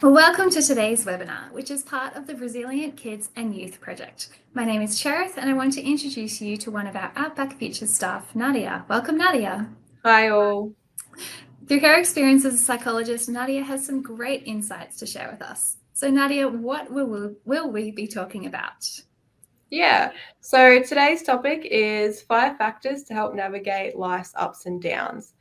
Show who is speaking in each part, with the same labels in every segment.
Speaker 1: Well, welcome to today's webinar, which is part of the Resilient Kids and Youth Project. My name is Cherith and I want to introduce you to one of our Outback Futures staff, Nadia. Welcome, Nadia.
Speaker 2: Hi all.
Speaker 1: Through her experience as a psychologist, Nadia has some great insights to share with us. So Nadia, what will we be talking about?
Speaker 2: Yeah, so today's topic is 5 factors to help navigate life's ups and downs.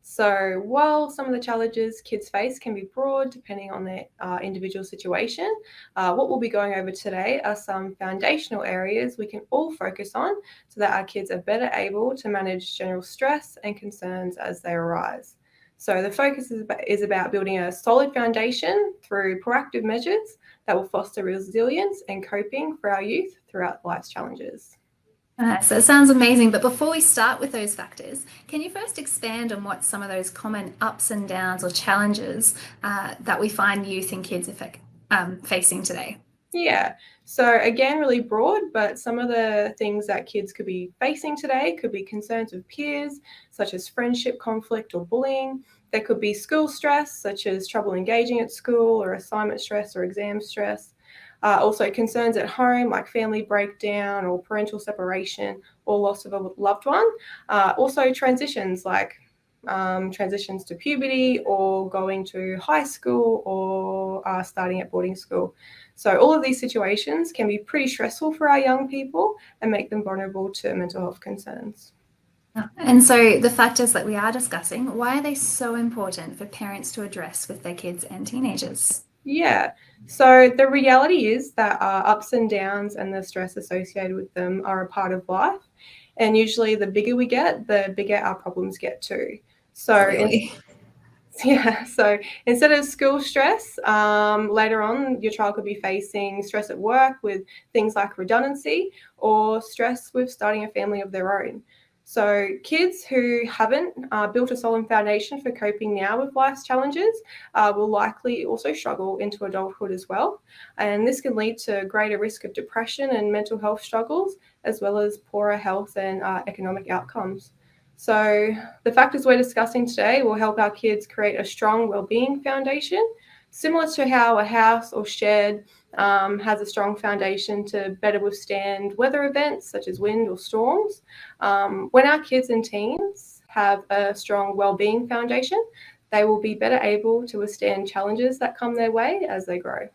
Speaker 2: So while some of the challenges kids face can be broad depending on their individual situation, what we'll be going over today are some foundational areas we can all focus on so that our kids are better able to manage general stress and concerns as they arise. So the focus is about building a solid foundation through proactive measures that will foster resilience and coping for our youth throughout life's challenges.
Speaker 1: So it sounds amazing, but before we start with those factors, can you first expand on what some of those common ups and downs or challenges that we find youth and kids facing today?
Speaker 2: Yeah, so again, really broad, but some of the things that kids could be facing today could be concerns with peers, such as friendship conflict or bullying. There could be school stress, such as trouble engaging at school, or assignment stress or exam stress. Also, concerns at home, like family breakdown or parental separation or loss of a loved one. Also, transitions like transitions to puberty or going to high school or starting at boarding school. So all of these situations can be pretty stressful for our young people and make them vulnerable to mental health concerns.
Speaker 1: And so the factors that we are discussing, why are they so important for parents to address with their kids and teenagers?
Speaker 2: Yeah, so the reality is that our ups and downs and the stress associated with them are a part of life. And usually the bigger we get, the bigger our problems get too.
Speaker 1: Absolutely.
Speaker 2: So instead of school stress, later on your child could be facing stress at work with things like redundancy or stress with starting a family of their own. So kids who haven't built a solid foundation for coping now with life's challenges will likely also struggle into adulthood as well. And this can lead to greater risk of depression and mental health struggles, as well as poorer health and economic outcomes. So the factors we're discussing today will help our kids create a strong wellbeing foundation, similar to how a house or shed has a strong foundation to better withstand weather events such as wind or storms. When our kids and teens have a strong wellbeing foundation, they will be better able to withstand challenges that come their way as they grow.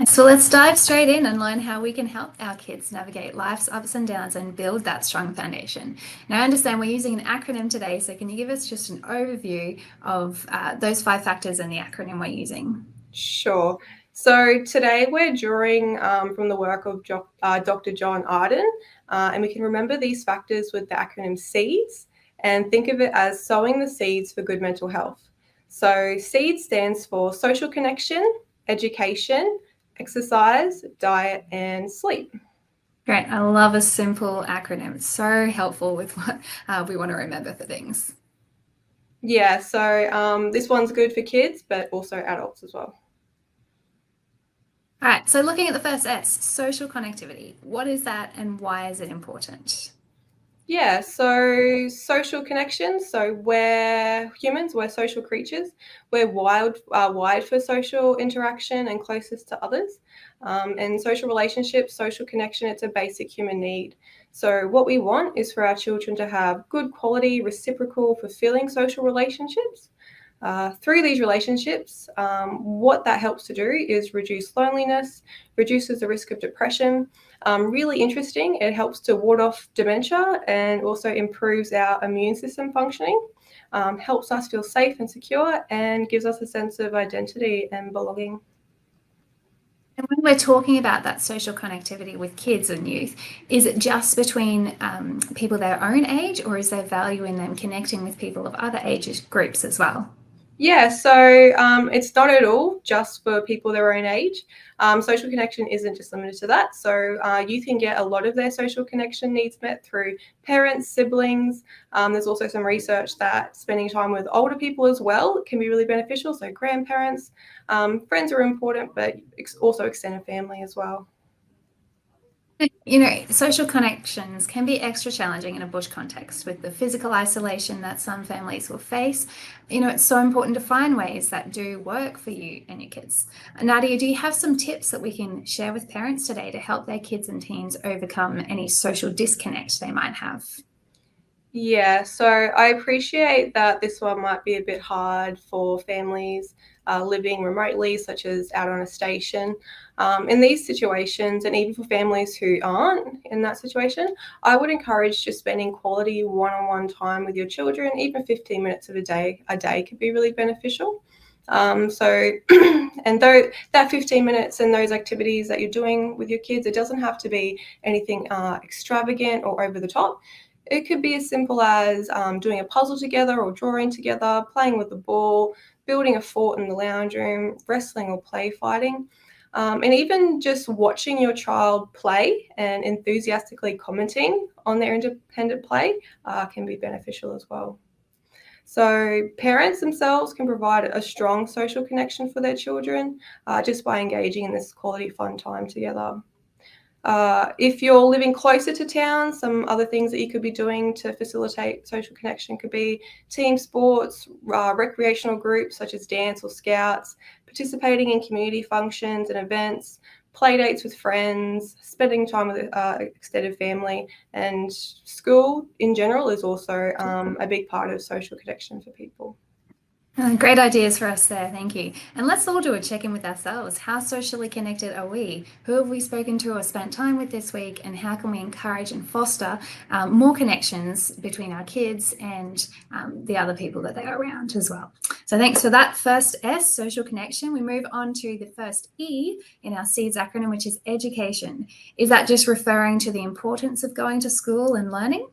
Speaker 1: So let's dive straight in and learn how we can help our kids navigate life's ups and downs and build that strong foundation. Now, I understand we're using an acronym today, so can you give us just an overview of those 5 factors and the acronym we're using?
Speaker 2: Sure. So today we're drawing from the work of Dr. John Arden, and we can remember these factors with the acronym SEEDS and think of it as sowing the seeds for good mental health. So SEED stands for social connection, education, exercise, diet, and sleep.
Speaker 1: Great. I love a simple acronym. It's so helpful with what we want to remember for things.
Speaker 2: Yeah, so this one's good for kids, but also adults as well.
Speaker 1: All right, so looking at the first S, social connectivity. What is that and why is it important?
Speaker 2: Yeah, so social connections. So we're humans, we're social creatures. We're wired for social interaction and closest to others. And social relationships, social connection, it's a basic human need. So what we want is for our children to have good quality, reciprocal, fulfilling social relationships. Through these relationships, what that helps to do is reduce loneliness, reduces the risk of depression. Really interesting, it helps to ward off dementia and also improves our immune system functioning, helps us feel safe and secure, and gives us a sense of identity and belonging.
Speaker 1: And when we're talking about that social connectivity with kids and youth, is it just between people their own age, or is there value in them connecting with people of other age groups as well?
Speaker 2: Yeah, so it's not at all just for people their own age. Social connection isn't just limited to that. So youth can get a lot of their social connection needs met through parents, siblings. There's also some research that spending time with older people as well can be really beneficial. So grandparents, friends are important, but also extended family as well.
Speaker 1: Social connections can be extra challenging in a bush context with the physical isolation that some families will face. It's so important to find ways that do work for you and your kids. Nadia, do you have some tips that we can share with parents today to help their kids and teens overcome any social disconnect they might have?
Speaker 2: Yeah, so I appreciate that this one might be a bit hard for families living remotely, such as out on a station. In these situations, and even for families who aren't in that situation, I would encourage just spending quality one-on-one time with your children. Even 15 minutes of a day could be really beneficial. And though that 15 minutes and those activities that you're doing with your kids, it doesn't have to be anything extravagant or over the top. It could be as simple as doing a puzzle together or drawing together, playing with the ball, building a fort in the lounge room, wrestling or play fighting. And even just watching your child play and enthusiastically commenting on their independent play can be beneficial as well. So parents themselves can provide a strong social connection for their children just by engaging in this quality fun time together. If you're living closer to town, some other things that you could be doing to facilitate social connection could be team sports, recreational groups such as dance or scouts, participating in community functions and events, play dates with friends, spending time with extended family, and school in general is also a big part of social connection for people.
Speaker 1: Great ideas for us there, thank you. And let's all do a check in with ourselves. How socially connected are we? Who have we spoken to or spent time with this week? And how can we encourage and foster more connections between our kids and the other people that they are around as well? So thanks for that first S, social connection. We move on to the first E in our SEEDS acronym, which is education. Is that just referring to the importance of going to school and learning?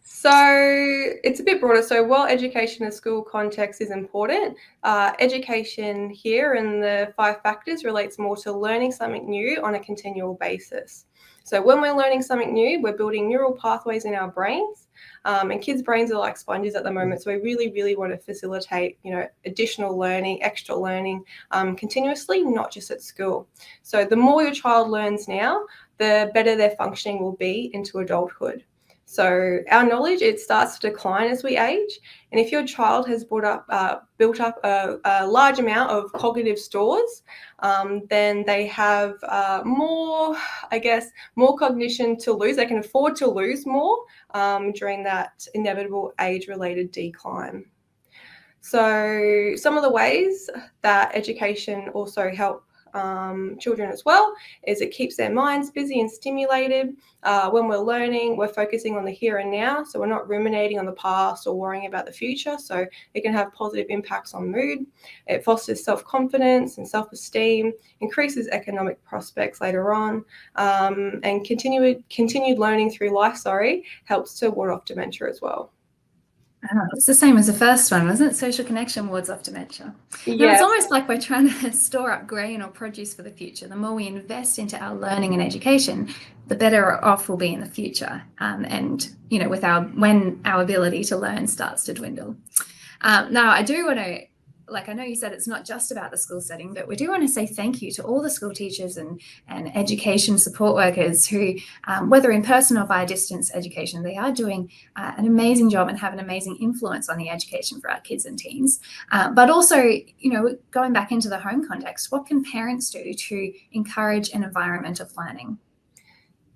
Speaker 2: So it's a bit broader. So while education in school context is important, education here in the 5 factors relates more to learning something new on a continual basis. So when we're learning something new, we're building neural pathways in our brains. And kids' brains are like sponges at the moment. So we really, really want to facilitate, additional learning, extra learning continuously, not just at school. So the more your child learns now, the better their functioning will be into adulthood. So our knowledge, it starts to decline as we age. And if your child has built up a large amount of cognitive stores, then they have more cognition to lose. They can afford to lose more during that inevitable age-related decline. So some of the ways that education also help children as well is it keeps their minds busy and stimulated. When we're learning, we're focusing on the here and now, so we're not ruminating on the past or worrying about the future, so it can have positive impacts on mood. It fosters self-confidence and self-esteem, increases economic prospects later on, and continued learning through life, helps to ward off dementia as well.
Speaker 1: It's the same as the first one, wasn't it? Social connection wards off dementia. Now, it's
Speaker 2: Yes.
Speaker 1: almost like we're trying to store up grain or produce for the future. The more we invest into our learning and education, the better off we'll be in the future. When our ability to learn starts to dwindle. Now, I do want to, I know you said it's not just about the school setting, but we do want to say thank you to all the school teachers and education support workers who, whether in person or via distance education, they are doing an amazing job and have an amazing influence on the education for our kids and teens. But also, going back into the home context, what can parents do to encourage an environment of learning?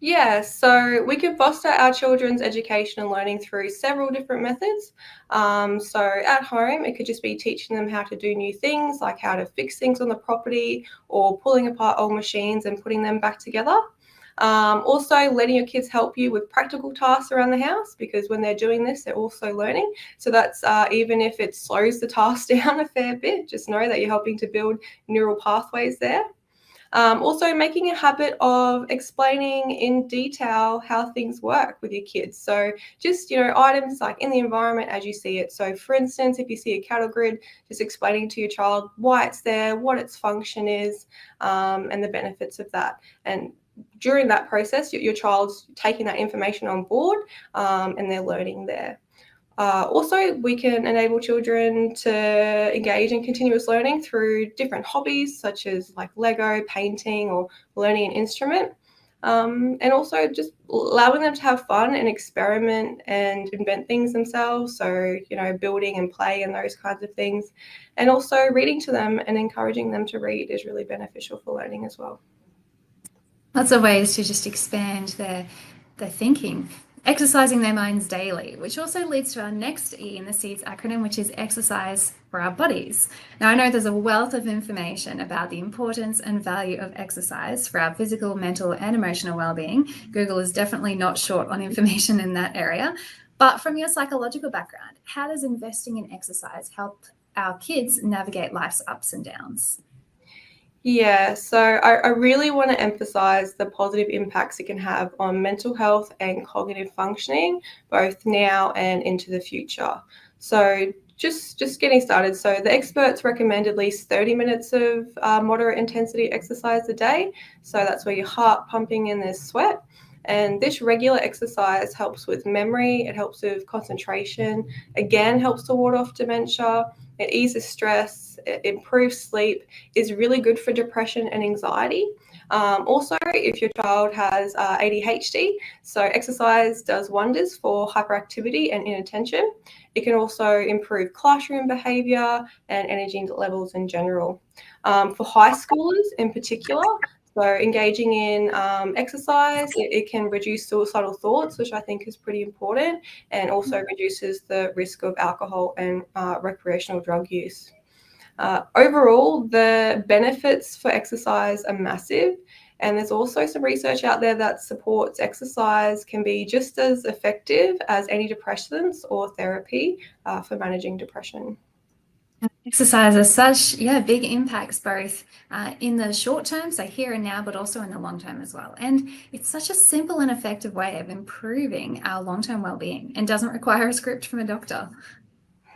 Speaker 2: Yeah, so we can foster our children's education and learning through several different methods. So at home, it could just be teaching them how to do new things, like how to fix things on the property or pulling apart old machines and putting them back together. Also, letting your kids help you with practical tasks around the house, because when they're doing this, they're also learning. So that's even if it slows the task down a fair bit, just know that you're helping to build neural pathways there. Also making a habit of explaining in detail how things work with your kids. So just, items like in the environment as you see it. So for instance, if you see a cattle grid, just explaining to your child why it's there, what its function is, and the benefits of that. And during that process, your child's taking that information on board and they're learning there. Also, we can enable children to engage in continuous learning through different hobbies, such as like Lego, painting, or learning an instrument. And also just allowing them to have fun and experiment and invent things themselves. So, building and play and those kinds of things. And also reading to them and encouraging them to read is really beneficial for learning as well.
Speaker 1: Lots of ways to just expand their thinking. Exercising their minds daily, which also leads to our next E in the SEEDS acronym, which is exercise for our bodies. Now, I know there's a wealth of information about the importance and value of exercise for our physical, mental, and emotional well-being. Google is definitely not short on information in that area. But from your psychological background, how does investing in exercise help our kids navigate life's ups and downs?
Speaker 2: Yeah, so I really want to emphasize the positive impacts it can have on mental health and cognitive functioning, both now and into the future. So just getting started. So the experts recommend at least 30 minutes of moderate intensity exercise a day. So that's where your heart pumping and there's sweat. And this regular exercise helps with memory, it helps with concentration, again, helps to ward off dementia, it eases stress, it improves sleep, is really good for depression and anxiety. Also, if your child has ADHD, so exercise does wonders for hyperactivity and inattention. It can also improve classroom behaviour and energy levels in general. For high schoolers in particular, so engaging in exercise, it can reduce suicidal thoughts, which I think is pretty important, and also reduces the risk of alcohol and recreational drug use. Overall, the benefits for exercise are massive, and there's also some research out there that supports exercise can be just as effective as antidepressants or therapy for managing depression.
Speaker 1: Exercise has such, big impacts both in the short term, so here and now, but also in the long term as well. And it's such a simple and effective way of improving our long-term well-being and doesn't require a script from a doctor.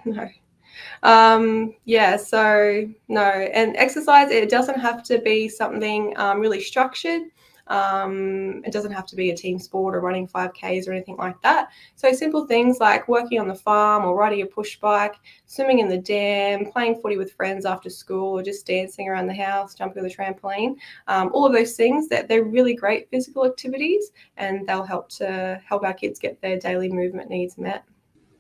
Speaker 2: No. So no, and exercise, it doesn't have to be something really structured. It doesn't have to be a team sport or running 5Ks or anything like that. So simple things like working on the farm or riding a push bike, swimming in the dam, playing footy with friends after school, or just dancing around the house, jumping on the trampoline. All of those things, that they're really great physical activities, and they'll help our kids get their daily movement needs met.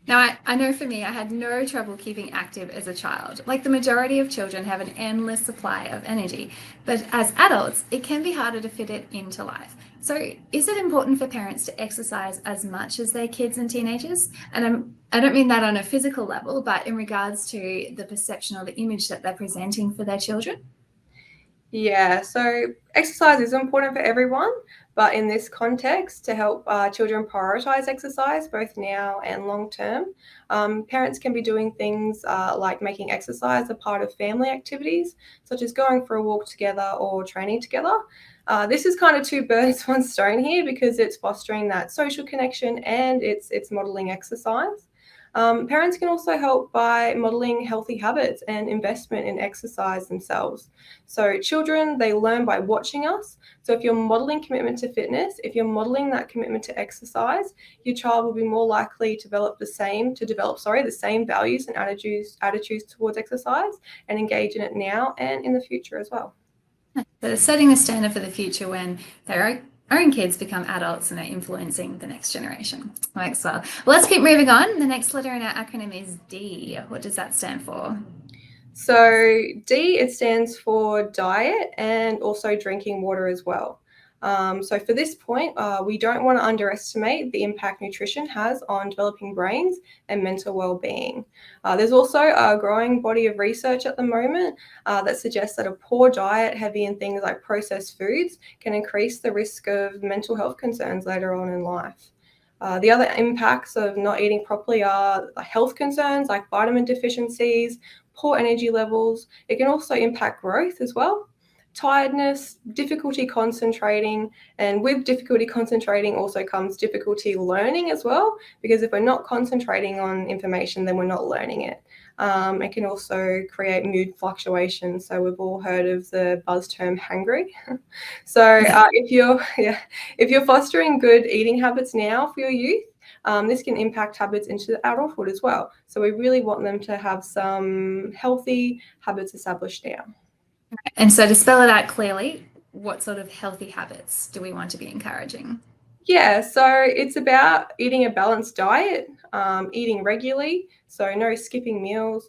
Speaker 1: Now, I know for me, I had no trouble keeping active as a child. Like the majority of children have an endless supply of energy, but as adults, it can be harder to fit it into life. So, is it important for parents to exercise as much as their kids and teenagers? And I don't mean that on a physical level, but in regards to the perception or the image that they're presenting for their children.
Speaker 2: Yeah, so exercise is important for everyone, but in this context, to help children prioritize exercise both now and long term, parents can be doing things like making exercise a part of family activities, such as going for a walk together or training together. This is kind of two birds, one stone here, because it's fostering that social connection and it's modeling exercise. Parents can also help by modeling healthy habits and investment in exercise themselves. So children, they learn by watching us. So if you're modeling commitment to fitness, if you're modeling that commitment to exercise, your child will be more likely to develop the same values and attitudes towards exercise, and engage in it now and in the future as well.
Speaker 1: So setting the standard for the future when their own kids become adults and are influencing the next generation. Works well. Let's keep moving on. The next letter in our acronym is D. What does that stand for?
Speaker 2: So D, it stands for diet and also drinking water as well. So for this point, we don't want to underestimate the impact nutrition has on developing brains and mental well-being. There's also a growing body of research at the moment that suggests that a poor diet, heavy in things like processed foods, can increase the risk of mental health concerns later on in life. The other impacts of not eating properly are health concerns like vitamin deficiencies, poor energy levels. It can also impact growth as well. Tiredness, difficulty concentrating, and with difficulty concentrating also comes difficulty learning as well, because if we're not concentrating on information, then we're not learning it. It can also create mood fluctuations. So we've all heard of the buzz term hangry. So if you're fostering good eating habits now for your youth, this can impact habits into adulthood as well. So we really want them to have some healthy habits established now.
Speaker 1: And so to spell it out clearly, what sort of healthy habits do we want to be encouraging?
Speaker 2: Yeah, so it's about eating a balanced diet, eating regularly, so no skipping meals.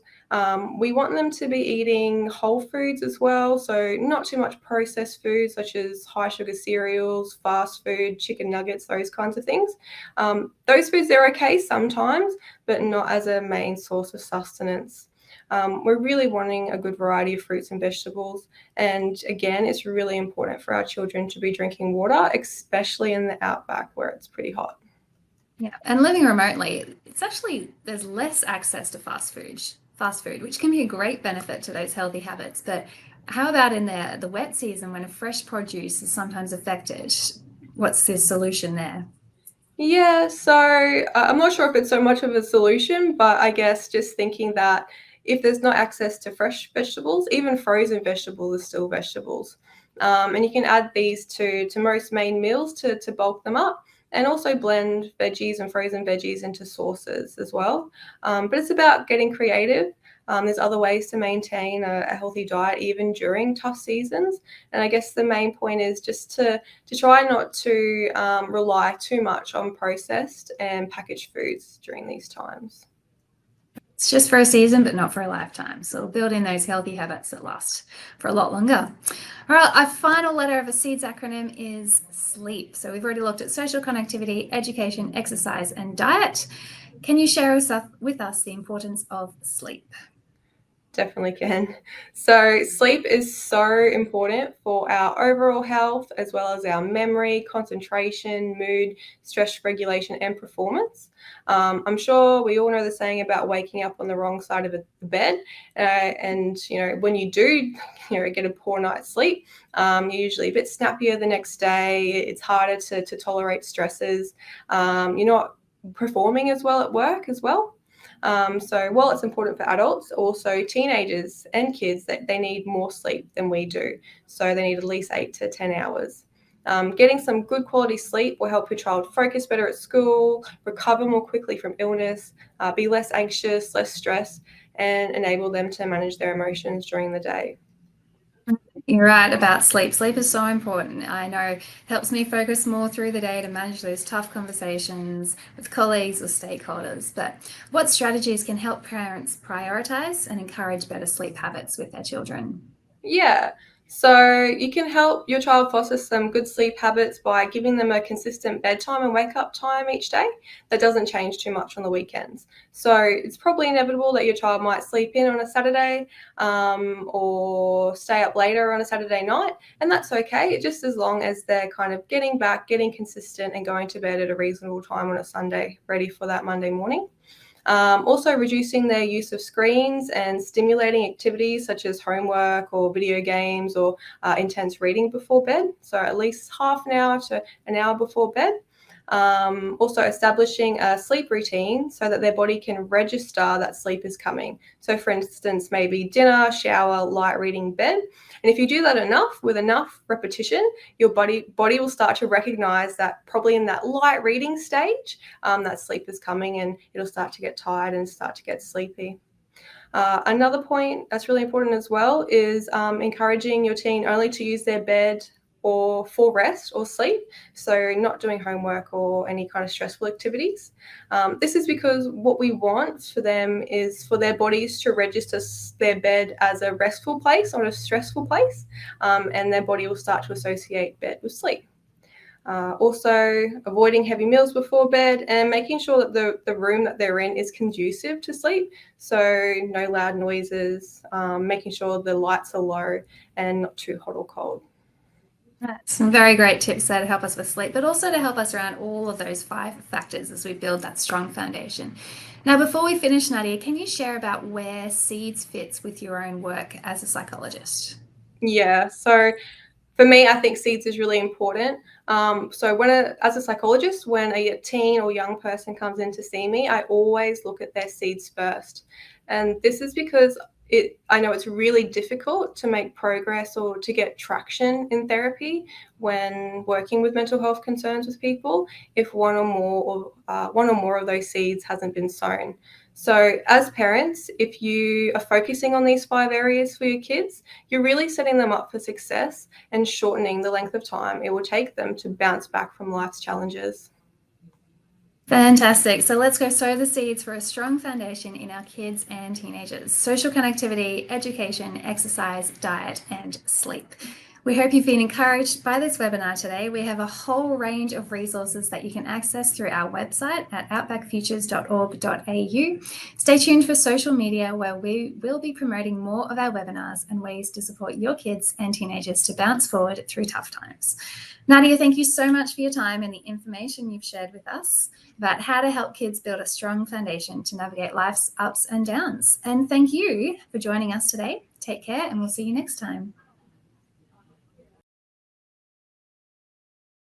Speaker 2: We want them to be eating whole foods as well, so not too much processed food such as high sugar cereals, fast food, chicken nuggets, those kinds of things. Those foods, they're okay sometimes, but not as a main source of sustenance. We're really wanting a good variety of fruits and vegetables. And again, it's really important for our children to be drinking water, especially in the outback where it's pretty hot.
Speaker 1: Yeah, and living remotely, there's less access to fast food, which can be a great benefit to those healthy habits. But how about in the wet season when a fresh produce is sometimes affected? What's the solution there?
Speaker 2: Yeah, so I'm not sure if it's so much of a solution, but I guess just thinking that if there's not access to fresh vegetables, even frozen vegetables are still vegetables. And you can add these to most main meals to bulk them up and also blend veggies and frozen veggies into sauces as well. But it's about getting creative. There's other ways to maintain a healthy diet even during tough seasons. And I guess the main point is just to try not to rely too much on processed and packaged foods during these times.
Speaker 1: It's just for a season, but not for a lifetime. So build in those healthy habits that last for a lot longer. All right, our final letter of a SEEDS acronym is SLEEP. So we've already looked at social connectivity, education, exercise, and diet. Can you share with us the importance of sleep?
Speaker 2: Definitely can. So, sleep is so important for our overall health, as well as our memory, concentration, mood, stress regulation, and performance. I'm sure we all know the saying about waking up on the wrong side of the bed. And, when you do, get a poor night's sleep, you're usually a bit snappier the next day. It's harder to tolerate stresses. You're not performing as well at work as well. So while it's important for adults, also teenagers and kids, that they need more sleep than we do. So they need at least 8 to 10 hours. Getting some good quality sleep will help your child focus better at school, recover more quickly from illness, be less anxious, less stressed, and enable them to manage their emotions during the day.
Speaker 1: You're right about sleep. Sleep is so important. I know it helps me focus more through the day to manage those tough conversations with colleagues or stakeholders. But what strategies can help parents prioritize and encourage better sleep habits with their children?
Speaker 2: Yeah. So you can help your child foster some good sleep habits by giving them a consistent bedtime and wake up time each day that doesn't change too much on the weekends. So it's probably inevitable that your child might sleep in on a Saturday or stay up later on a Saturday night, and that's okay, just as long as they're kind of getting back, getting consistent, and going to bed at a reasonable time on a Sunday, ready for that Monday morning. Also, reducing their use of screens and stimulating activities such as homework or video games or intense reading before bed. So, at least half an hour to an hour before bed. Also, establishing a sleep routine so that their body can register that sleep is coming. So, for instance, maybe dinner, shower, light reading, bed. And if you do that enough with enough repetition, your body will start to recognize that probably in that light reading stage, that sleep is coming and it'll start to get tired and start to get sleepy. Another point that's really important as well is encouraging your teen only to use their bed or for rest or sleep, so not doing homework or any kind of stressful activities. This is because what we want for them is for their bodies to register their bed as a restful place, not a stressful place, and their body will start to associate bed with sleep. Also, avoiding heavy meals before bed and making sure that the room that they're in is conducive to sleep. So, no loud noises, making sure the lights are low and not too hot or cold.
Speaker 1: Some very great tips there to help us with sleep, but also to help us around all of those 5 factors as we build that strong foundation. Now, before we finish, Nadia, can you share about where SEEDS fits with your own work as a psychologist?
Speaker 2: Yeah, so for me, I think seeds is really important. So as a psychologist, when a teen or young person comes in to see me, I always look at their seeds first. And this is because I know it's really difficult to make progress or to get traction in therapy when working with mental health concerns with people if one or more of those seeds hasn't been sown. So as parents, if you are focusing on these 5 areas for your kids, you're really setting them up for success and shortening the length of time it will take them to bounce back from life's challenges.
Speaker 1: Fantastic. So let's go sow the seeds for a strong foundation in our kids and teenagers. Social connectivity, education, exercise, diet, and sleep. We hope you've been encouraged by this webinar today. We have a whole range of resources that you can access through our website at outbackfutures.org.au. Stay tuned for social media, where we will be promoting more of our webinars and ways to support your kids and teenagers to bounce forward through tough times. Nadia, thank you so much for your time and the information you've shared with us about how to help kids build a strong foundation to navigate life's ups and downs. And thank you for joining us today. Take care, and we'll see you next time.